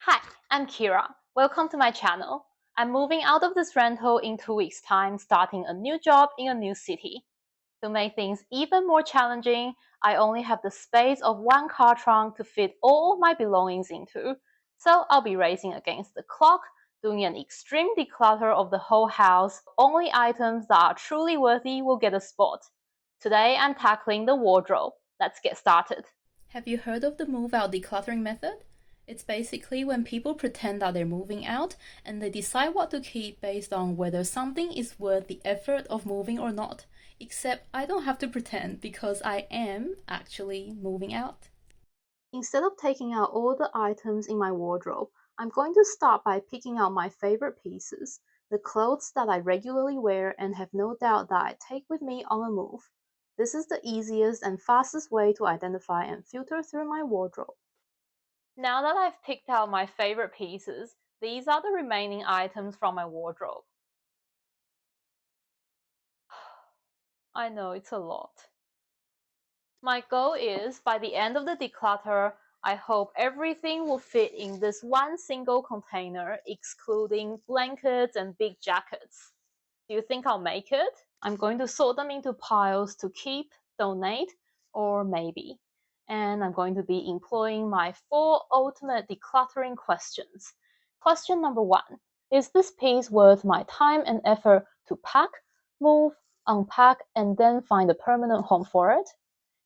Hi, I'm Kira. Welcome to my channel. I'm moving out of this rental in 2 weeks' time, starting a new job in a new city. To make things even more challenging, I only have the space of one car trunk to fit all my belongings into. So I'll be racing against the clock, doing an extreme declutter of the whole house. Only items that are truly worthy will get a spot. Today I'm tackling the wardrobe. Let's get started. Have you heard of the move out decluttering method? It's basically when people pretend that they're moving out and they decide what to keep based on whether something is worth the effort of moving or not. Except I don't have to pretend because I am actually moving out. Instead of taking out all the items in my wardrobe, I'm going to start by picking out my favorite pieces, the clothes that I regularly wear and have no doubt that I take with me on a move. This is the easiest and fastest way to identify and filter through my wardrobe. Now that I've picked out my favorite pieces, these are the remaining items from my wardrobe. I know it's a lot. My goal is, by the end of the declutter, I hope everything will fit in this one single container, excluding blankets and big jackets. Do you think I'll make it? I'm going to sort them into piles to keep, donate, or maybe. And I'm going to be employing my 4 ultimate decluttering questions. Question number 1. Is this piece worth my time and effort to pack, move, unpack, and then find a permanent home for it?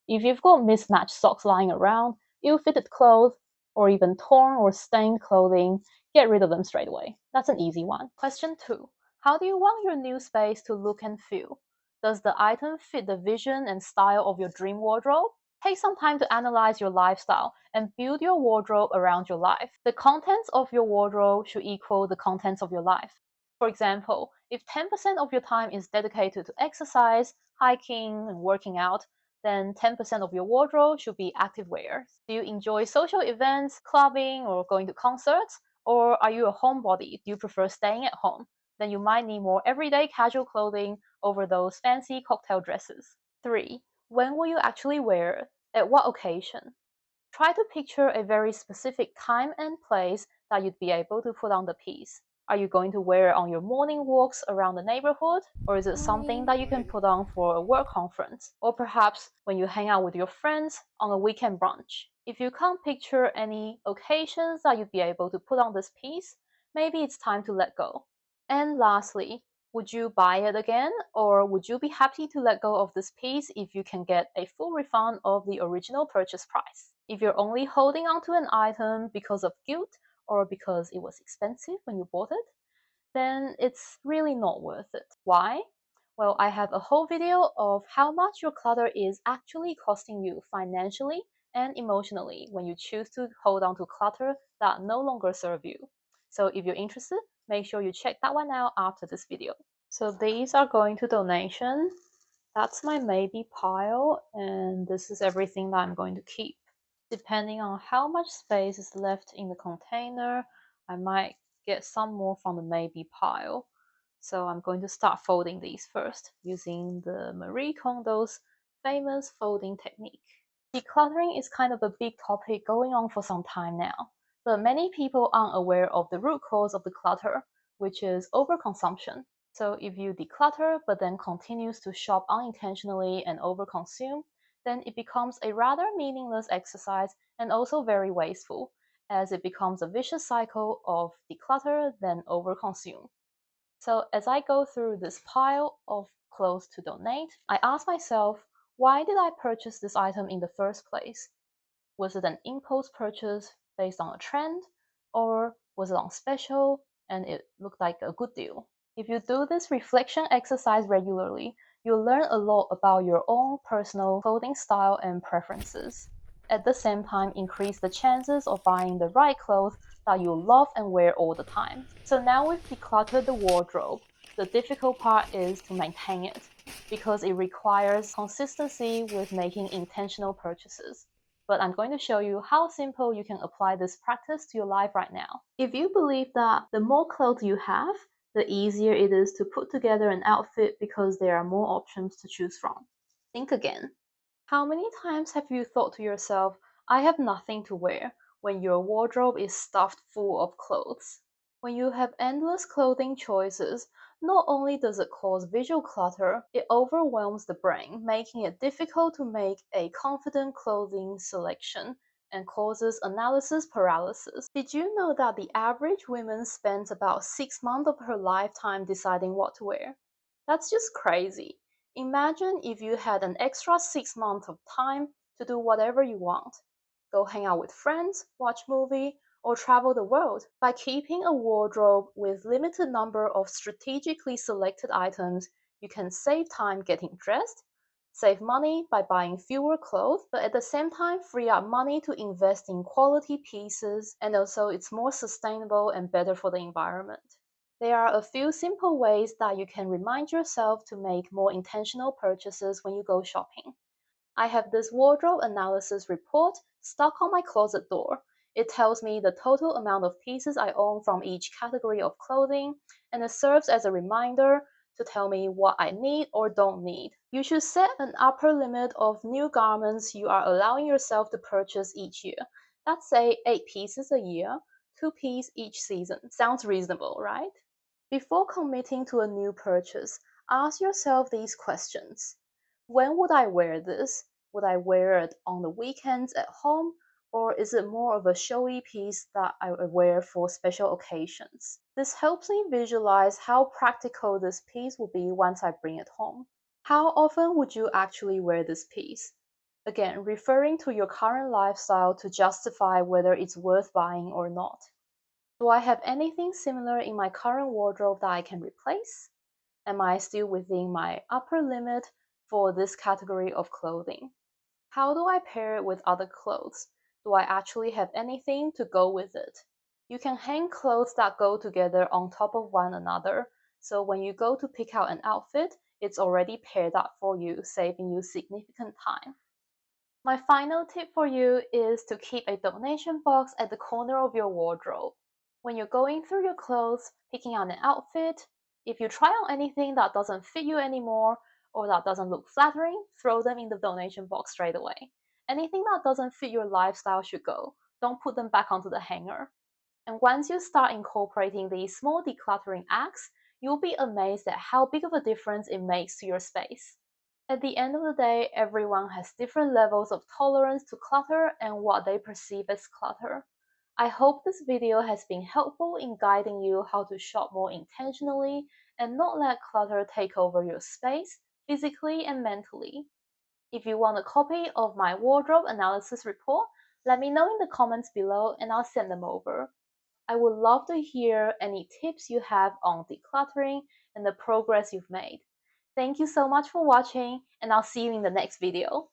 If you've got mismatched socks lying around, ill-fitted clothes, or even torn or stained clothing, get rid of them straight away. That's an easy one. Question 2. How do you want your new space to look and feel? Does the item fit the vision and style of your dream wardrobe? Take some time to analyze your lifestyle and build your wardrobe around your life. The contents of your wardrobe should equal the contents of your life. For example, if 10% of your time is dedicated to exercise, hiking, and working out, then 10% of your wardrobe should be activewear. Do you enjoy social events, clubbing, or going to concerts? Or are you a homebody? Do you prefer staying at home? Then you might need more everyday casual clothing over those fancy cocktail dresses. 3. When will you actually wear it? At what occasion? Try to picture a very specific time and place that you'd be able to put on the piece. Are you going to wear it on your morning walks around the neighborhood? Or is it something that you can put on for a work conference? Or perhaps when you hang out with your friends on a weekend brunch? If you can't picture any occasions that you'd be able to put on this piece, maybe it's time to let go. And lastly, would you buy it again, or would you be happy to let go of this piece if you can get a full refund of the original purchase price? If you're only holding on to an item because of guilt or because it was expensive when you bought it, then it's really not worth it. Why? Well, I have a whole video of how much your clutter is actually costing you financially and emotionally when you choose to hold on to clutter that no longer serve you. So if you're interested, make sure you check that one out after this video. So these are going to donation. That's my maybe pile, and this is everything that I'm going to keep. Depending on how much space is left in the container, I might get some more from the maybe pile. So I'm going to start folding these first using the Marie Kondo's famous folding technique. Decluttering is kind of a big topic going on for some time now, but many people aren't aware of the root cause of the clutter, which is overconsumption. So if you declutter but then continues to shop unintentionally and overconsume, then it becomes a rather meaningless exercise and also very wasteful, as it becomes a vicious cycle of declutter then overconsume. So as I go through this pile of clothes to donate, I ask myself, why did I purchase this item in the first place? Was it an impulse purchase based on a trend, or was it on special and it looked like a good deal? If you do this reflection exercise regularly, you'll learn a lot about your own personal clothing style and preferences. At the same time, increase the chances of buying the right clothes that you love and wear all the time. So now we've decluttered the wardrobe. The difficult part is to maintain it, because it requires consistency with making intentional purchases. But I'm going to show you how simple you can apply this practice to your life right now. If you believe that the more clothes you have, the easier it is to put together an outfit because there are more options to choose from. Think again. How many times have you thought to yourself, I have nothing to wear. when your wardrobe is stuffed full of clothes. When you have endless clothing choices, not only does it cause visual clutter, it overwhelms the brain, making it difficult to make a confident clothing selection and causes analysis paralysis. Did you know that the average woman spends about 6 months of her lifetime deciding what to wear? That's just crazy. Imagine if you had an extra 6 months of time to do whatever you want. Go hang out with friends, watch movie, or travel the world. By keeping a wardrobe with limited number of strategically selected items, you can save time getting dressed, save money by buying fewer clothes, but at the same time free up money to invest in quality pieces, and also it's more sustainable and better for the environment. There are a few simple ways that you can remind yourself to make more intentional purchases when you go shopping. I have this wardrobe analysis report stuck on my closet door. It tells me the total amount of pieces I own from each category of clothing, and it serves as a reminder to tell me what I need or don't need. You should set an upper limit of new garments you are allowing yourself to purchase each year. Let's say 8 pieces a year, 2 pieces each season. Sounds reasonable, right? Before committing to a new purchase, ask yourself these questions. When would I wear this? Would I wear it on the weekends at home? Or is it more of a showy piece that I wear for special occasions? This helps me visualize how practical this piece will be once I bring it home. How often would you actually wear this piece? Again, referring to your current lifestyle to justify whether it's worth buying or not. Do I have anything similar in my current wardrobe that I can replace? Am I still within my upper limit for this category of clothing? How do I pair it with other clothes? Do I actually have anything to go with it? You can hang clothes that go together on top of one another, so when you go to pick out an outfit, it's already paired up for you, saving you significant time. My final tip for you is to keep a donation box at the corner of your wardrobe. When you're going through your clothes, picking out an outfit, if you try on anything that doesn't fit you anymore or that doesn't look flattering, throw them in the donation box straight away. Anything that doesn't fit your lifestyle should go. Don't put them back onto the hanger. And once you start incorporating these small decluttering acts, you'll be amazed at how big of a difference it makes to your space. At the end of the day, everyone has different levels of tolerance to clutter and what they perceive as clutter. I hope this video has been helpful in guiding you how to shop more intentionally and not let clutter take over your space, physically and mentally. If you want a copy of my wardrobe analysis report, let me know in the comments below and I'll send them over. I would love to hear any tips you have on decluttering and the progress you've made. Thank you so much for watching, and I'll see you in the next video.